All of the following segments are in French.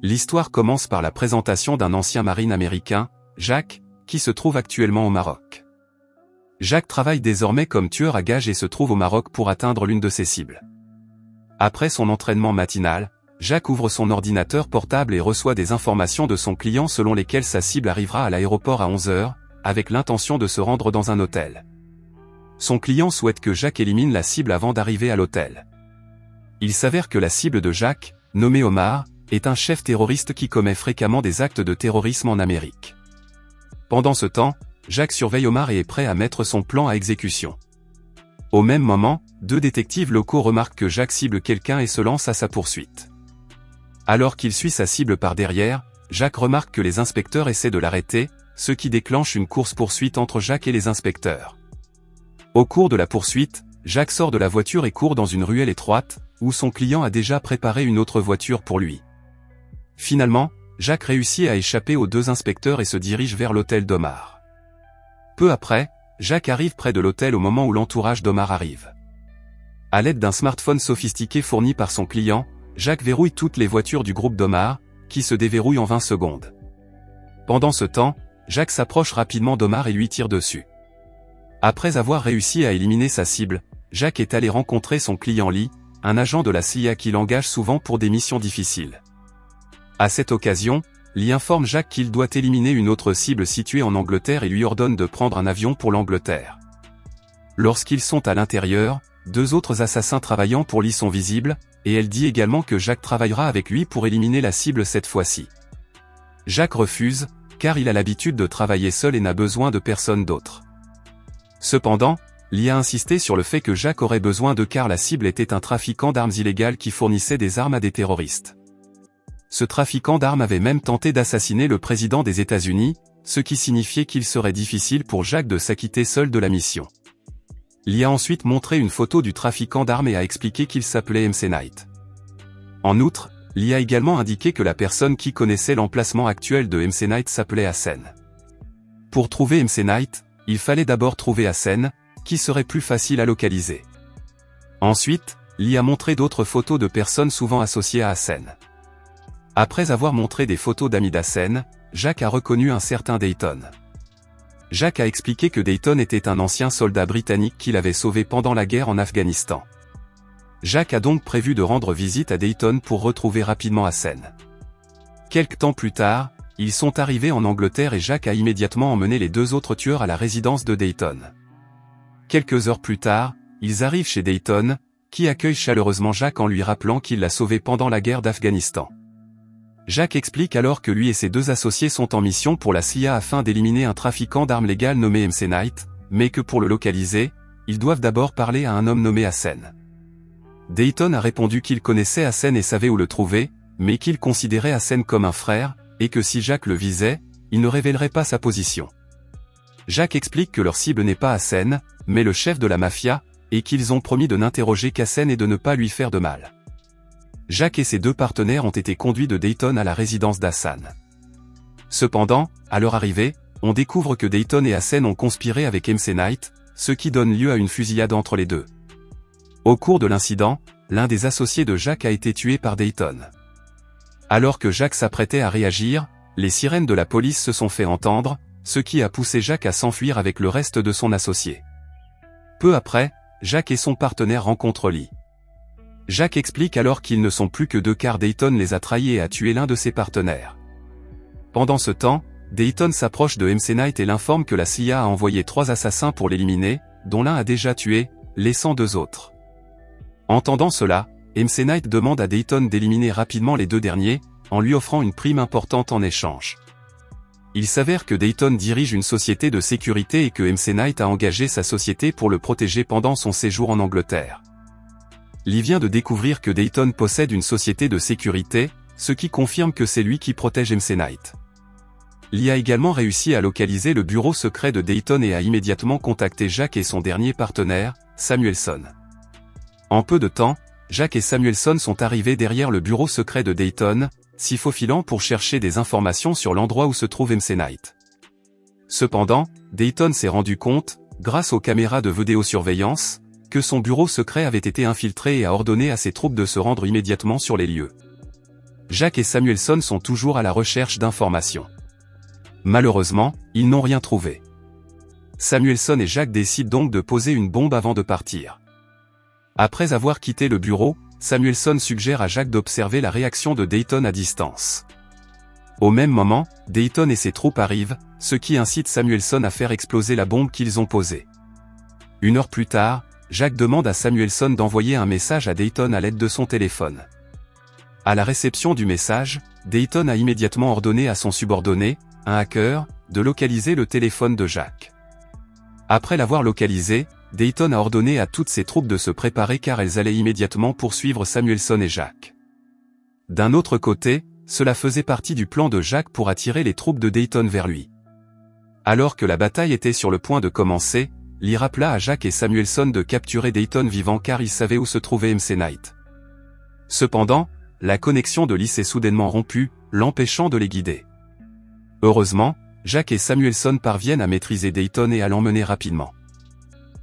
L'histoire commence par la présentation d'un ancien marine américain, Jack, qui se trouve actuellement au Maroc. Jack travaille désormais comme tueur à gages et se trouve au Maroc pour atteindre l'une de ses cibles. Après son entraînement matinal, Jack ouvre son ordinateur portable et reçoit des informations de son client selon lesquelles sa cible arrivera à l'aéroport à 11 h, avec l'intention de se rendre dans un hôtel. Son client souhaite que Jack élimine la cible avant d'arriver à l'hôtel. Il s'avère que la cible de Jack, nommé Omar, est un chef terroriste qui commet fréquemment des actes de terrorisme en Amérique. Pendant ce temps, Jack surveille Omar et est prêt à mettre son plan à exécution. Au même moment, 2 détectives locaux remarquent que Jack cible quelqu'un et se lance à sa poursuite. Alors qu'il suit sa cible par derrière, Jack remarque que les inspecteurs essaient de l'arrêter, ce qui déclenche une course-poursuite entre Jack et les inspecteurs. Au cours de la poursuite, Jack sort de la voiture et court dans une ruelle étroite, où son client a déjà préparé une autre voiture pour lui. Finalement, Jack réussit à échapper aux 2 inspecteurs et se dirige vers l'hôtel d'Omar. Peu après, Jack arrive près de l'hôtel au moment où l'entourage d'Omar arrive. À l'aide d'un smartphone sophistiqué fourni par son client, Jack verrouille toutes les voitures du groupe d'Omar, qui se déverrouillent en 20 secondes. Pendant ce temps, Jack s'approche rapidement d'Omar et lui tire dessus. Après avoir réussi à éliminer sa cible, Jack est allé rencontrer son client Lee, un agent de la CIA qui l'engage souvent pour des missions difficiles. À cette occasion, Lee informe Jack qu'il doit éliminer une autre cible située en Angleterre et lui ordonne de prendre un avion pour l'Angleterre. Lorsqu'ils sont à l'intérieur, 2 autres assassins travaillant pour Lee sont visibles, et elle dit également que Jack travaillera avec lui pour éliminer la cible cette fois-ci. Jack refuse, car il a l'habitude de travailler seul et n'a besoin de personne d'autre. Cependant, Lee a insisté sur le fait que Jack aurait besoin d'eux car la cible était un trafiquant d'armes illégales qui fournissait des armes à des terroristes. Ce trafiquant d'armes avait même tenté d'assassiner le président des États-Unis, ce qui signifiait qu'il serait difficile pour Jack de s'acquitter seul de la mission. Lee a ensuite montré une photo du trafiquant d'armes et a expliqué qu'il s'appelait MC Knight. En outre, Lee a également indiqué que la personne qui connaissait l'emplacement actuel de MC Knight s'appelait Hassan. Pour trouver MC Knight, il fallait d'abord trouver Hassan, qui serait plus facile à localiser. Ensuite, Lee a montré d'autres photos de personnes souvent associées à Hassan. Après avoir montré des photos d'amis d'Hassan, Jack a reconnu un certain Dayton. Jack a expliqué que Dayton était un ancien soldat britannique qu'il avait sauvé pendant la guerre en Afghanistan. Jack a donc prévu de rendre visite à Dayton pour retrouver rapidement Hassan. Quelque temps plus tard, ils sont arrivés en Angleterre et Jack a immédiatement emmené les 2 autres tueurs à la résidence de Dayton. Quelques heures plus tard, ils arrivent chez Dayton, qui accueille chaleureusement Jack en lui rappelant qu'il l'a sauvé pendant la guerre d'Afghanistan. Jack explique alors que lui et ses 2 associés sont en mission pour la CIA afin d'éliminer un trafiquant d'armes légales nommé MC Knight, mais que pour le localiser, ils doivent d'abord parler à un homme nommé Hassan. Dayton a répondu qu'il connaissait Hassan et savait où le trouver, mais qu'il considérait Hassan comme un frère, et que si Jack le visait, il ne révélerait pas sa position. Jack explique que leur cible n'est pas Hassan, mais le chef de la mafia, et qu'ils ont promis de n'interroger qu'Hassan et de ne pas lui faire de mal. Jack et ses 2 partenaires ont été conduits de Dayton à la résidence d'Hassan. Cependant, à leur arrivée, on découvre que Dayton et Hassan ont conspiré avec MC Knight, ce qui donne lieu à une fusillade entre les 2. Au cours de l'incident, l'un des associés de Jack a été tué par Dayton. Alors que Jack s'apprêtait à réagir, les sirènes de la police se sont fait entendre, ce qui a poussé Jack à s'enfuir avec le reste de son associé. Peu après, Jack et son partenaire rencontrent Lee. Jack explique alors qu'ils ne sont plus que 2 car Dayton les a trahis et a tué l'un de ses partenaires. Pendant ce temps, Dayton s'approche de MC Knight et l'informe que la CIA a envoyé 3 assassins pour l'éliminer, dont l'un a déjà tué, laissant 2 autres. Entendant cela, MC Knight demande à Dayton d'éliminer rapidement les 2 derniers, en lui offrant une prime importante en échange. Il s'avère que Dayton dirige une société de sécurité et que MC Knight a engagé sa société pour le protéger pendant son séjour en Angleterre. Lee vient de découvrir que Dayton possède une société de sécurité, ce qui confirme que c'est lui qui protège MC Knight. Lee a également réussi à localiser le bureau secret de Dayton et a immédiatement contacté Jack et son dernier partenaire, Samuelson. En peu de temps, Jack et Samuelson sont arrivés derrière le bureau secret de Dayton, s'y faufilant pour chercher des informations sur l'endroit où se trouve MC Knight. Cependant, Dayton s'est rendu compte, grâce aux caméras de vidéosurveillance, que son bureau secret avait été infiltré et a ordonné à ses troupes de se rendre immédiatement sur les lieux. Jack et Samuelson sont toujours à la recherche d'informations. Malheureusement, ils n'ont rien trouvé. Samuelson et Jack décident donc de poser une bombe avant de partir. Après avoir quitté le bureau, Samuelson suggère à Jack d'observer la réaction de Dayton à distance. Au même moment, Dayton et ses troupes arrivent, ce qui incite Samuelson à faire exploser la bombe qu'ils ont posée. 1 heure plus tard, Jack demande à Samuelson d'envoyer un message à Dayton à l'aide de son téléphone. À la réception du message, Dayton a immédiatement ordonné à son subordonné, un hacker, de localiser le téléphone de Jack. Après l'avoir localisé, Dayton a ordonné à toutes ses troupes de se préparer car elles allaient immédiatement poursuivre Samuelson et Jack. D'un autre côté, cela faisait partie du plan de Jack pour attirer les troupes de Dayton vers lui. Alors que la bataille était sur le point de commencer, Lee rappela à Jack et Samuelson de capturer Dayton vivant car il savait où se trouvait MC Knight. Cependant, la connexion de Lee s'est soudainement rompue, l'empêchant de les guider. Heureusement, Jack et Samuelson parviennent à maîtriser Dayton et à l'emmener rapidement.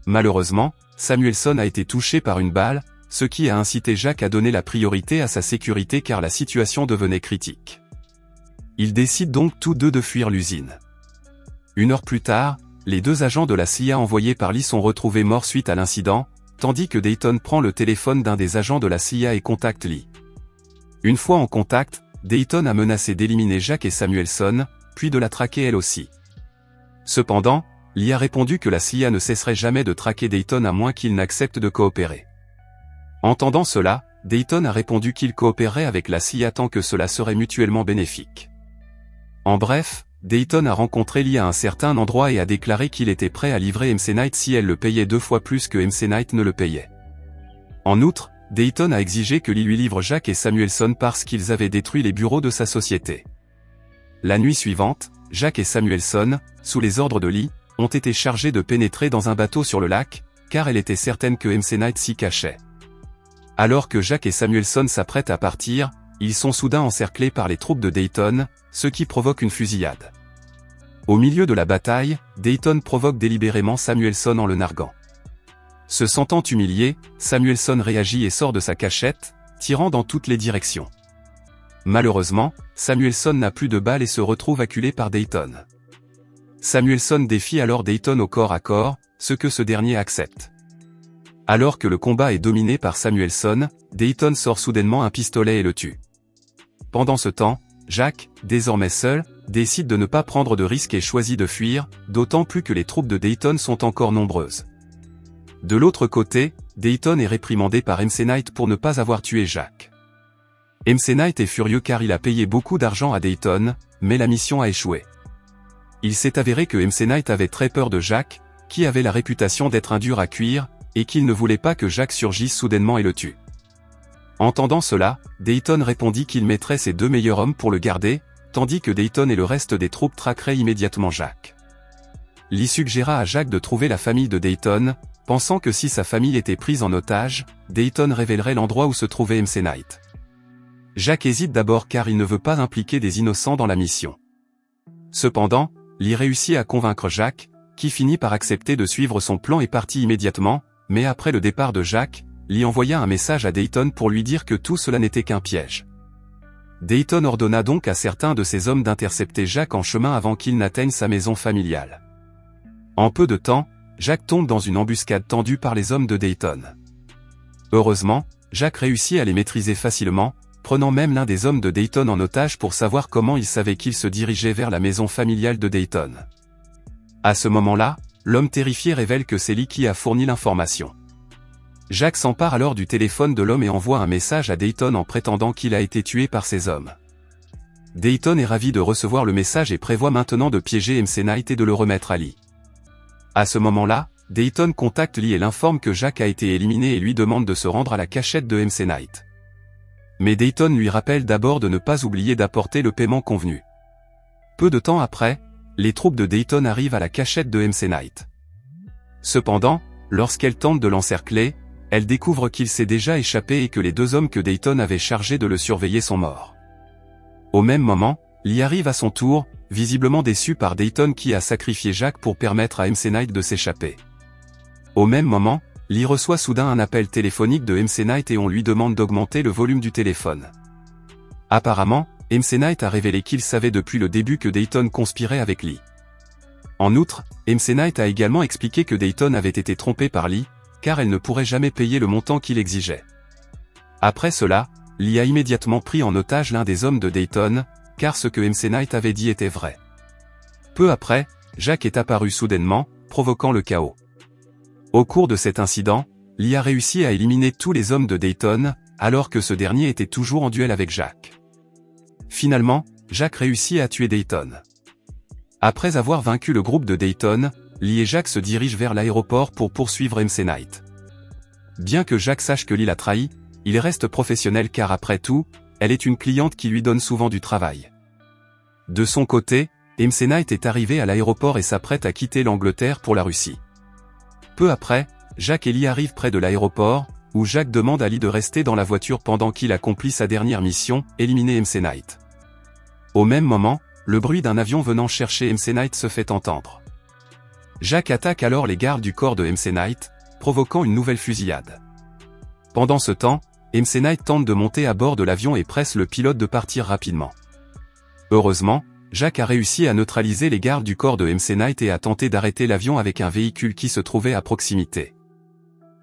Malheureusement, Samuelson a été touché par une balle, ce qui a incité Jack à donner la priorité à sa sécurité car la situation devenait critique. Ils décident donc tous deux de fuir l'usine. 1 heure plus tard, les 2 agents de la CIA envoyés par Lee sont retrouvés morts suite à l'incident, tandis que Dayton prend le téléphone d'un des agents de la CIA et contacte Lee. Une fois en contact, Dayton a menacé d'éliminer Jack et Samuelson, puis de la traquer elle aussi. Cependant, Lee a répondu que la CIA ne cesserait jamais de traquer Dayton à moins qu'il n'accepte de coopérer. Entendant cela, Dayton a répondu qu'il coopérerait avec la CIA tant que cela serait mutuellement bénéfique. En bref, Dayton a rencontré Lee à un certain endroit et a déclaré qu'il était prêt à livrer MC Knight si elle le payait 2 fois plus que MC Knight ne le payait. En outre, Dayton a exigé que Lee lui livre Jack et Samuelson parce qu'ils avaient détruit les bureaux de sa société. La nuit suivante, Jack et Samuelson, sous les ordres de Lee, ont été chargés de pénétrer dans un bateau sur le lac, car elle était certaine que MC Knight s'y cachait. Alors que Jack et Samuelson s'apprêtent à partir, ils sont soudain encerclés par les troupes de Dayton, ce qui provoque une fusillade. Au milieu de la bataille, Dayton provoque délibérément Samuelson en le narguant. Se sentant humilié, Samuelson réagit et sort de sa cachette, tirant dans toutes les directions. Malheureusement, Samuelson n'a plus de balles et se retrouve acculé par Dayton. Samuelson défie alors Dayton au corps à corps, ce que ce dernier accepte. Alors que le combat est dominé par Samuelson, Dayton sort soudainement un pistolet et le tue. Pendant ce temps, Jack, désormais seul, décide de ne pas prendre de risques et choisit de fuir, d'autant plus que les troupes de Dayton sont encore nombreuses. De l'autre côté, Dayton est réprimandé par MC Knight pour ne pas avoir tué Jack. MC Knight est furieux car il a payé beaucoup d'argent à Dayton, mais la mission a échoué. Il s'est avéré que MC Knight avait très peur de Jack, qui avait la réputation d'être un dur à cuire, et qu'il ne voulait pas que Jack surgisse soudainement et le tue. Entendant cela, Dayton répondit qu'il mettrait ses 2 meilleurs hommes pour le garder, tandis que Dayton et le reste des troupes traqueraient immédiatement Jack. Lee suggéra à Jack de trouver la famille de Dayton, pensant que si sa famille était prise en otage, Dayton révélerait l'endroit où se trouvait MC Knight. Jack hésite d'abord car il ne veut pas impliquer des innocents dans la mission. Cependant, Lee réussit à convaincre Jack, qui finit par accepter de suivre son plan et partit immédiatement, mais après le départ de Jack, Lee envoya un message à Dayton pour lui dire que tout cela n'était qu'un piège. Dayton ordonna donc à certains de ses hommes d'intercepter Jack en chemin avant qu'il n'atteigne sa maison familiale. En peu de temps, Jack tombe dans une embuscade tendue par les hommes de Dayton. Heureusement, Jack réussit à les maîtriser facilement, prenant même l'un des hommes de Dayton en otage pour savoir comment il savait qu'il se dirigeait vers la maison familiale de Dayton. À ce moment-là, l'homme terrifié révèle que c'est Lee qui a fourni l'information. Jack s'empare alors du téléphone de l'homme et envoie un message à Dayton en prétendant qu'il a été tué par ses hommes. Dayton est ravi de recevoir le message et prévoit maintenant de piéger MC Knight et de le remettre à Lee. À ce moment-là, Dayton contacte Lee et l'informe que Jack a été éliminé et lui demande de se rendre à la cachette de MC Knight. Mais Dayton lui rappelle d'abord de ne pas oublier d'apporter le paiement convenu. Peu de temps après, les troupes de Dayton arrivent à la cachette de MC Knight. Cependant, lorsqu'elle tente de l'encercler, elle découvre qu'il s'est déjà échappé et que les 2 hommes que Dayton avait chargés de le surveiller sont morts. Au même moment, Lee arrive à son tour, visiblement déçu par Dayton qui a sacrifié Jack pour permettre à MC Knight de s'échapper. Au même moment, Lee reçoit soudain un appel téléphonique de MC Knight et on lui demande d'augmenter le volume du téléphone. Apparemment, MC Knight a révélé qu'il savait depuis le début que Dayton conspirait avec Lee. En outre, MC Knight a également expliqué que Dayton avait été trompé par Lee, car elle ne pourrait jamais payer le montant qu'il exigeait. Après cela, Lee a immédiatement pris en otage l'un des hommes de Dayton, car ce que MC Knight avait dit était vrai. Peu après, Jack est apparu soudainement, provoquant le chaos. Au cours de cet incident, Lee a réussi à éliminer tous les hommes de Dayton, alors que ce dernier était toujours en duel avec Jack. Finalement, Jack réussit à tuer Dayton. Après avoir vaincu le groupe de Dayton, Lee et Jack se dirigent vers l'aéroport pour poursuivre MC Knight. Bien que Jack sache que Lee l'a trahi, il reste professionnel car après tout, elle est une cliente qui lui donne souvent du travail. De son côté, MC Knight est arrivé à l'aéroport et s'apprête à quitter l'Angleterre pour la Russie. Peu après, Jack et Lee arrivent près de l'aéroport, où Jack demande à Lee de rester dans la voiture pendant qu'il accomplit sa dernière mission, éliminer MC Knight. Au même moment, le bruit d'un avion venant chercher MC Knight se fait entendre. Jack attaque alors les gardes du corps de MC Knight, provoquant une nouvelle fusillade. Pendant ce temps, MC Knight tente de monter à bord de l'avion et presse le pilote de partir rapidement. Heureusement, Jack a réussi à neutraliser les gardes du corps de MC Knight et a tenté d'arrêter l'avion avec un véhicule qui se trouvait à proximité.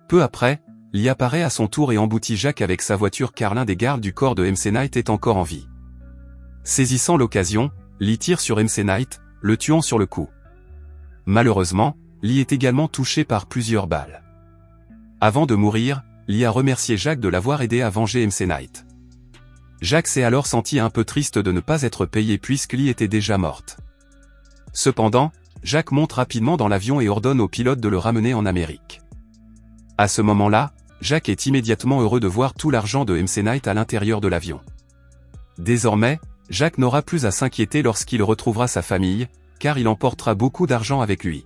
Peu après, Lee apparaît à son tour et emboutit Jack avec sa voiture car l'un des gardes du corps de MC Knight est encore en vie. Saisissant l'occasion, Lee tire sur MC Knight, le tuant sur le coup. Malheureusement, Lee est également touché par plusieurs balles. Avant de mourir, Lee a remercié Jack de l'avoir aidé à venger MC Knight. Jack s'est alors senti un peu triste de ne pas être payé puisque Lee était déjà morte. Cependant, Jack monte rapidement dans l'avion et ordonne au pilote de le ramener en Amérique. À ce moment-là, Jack est immédiatement heureux de voir tout l'argent de MC Knight à l'intérieur de l'avion. Désormais, Jack n'aura plus à s'inquiéter lorsqu'il retrouvera sa famille, car il emportera beaucoup d'argent avec lui.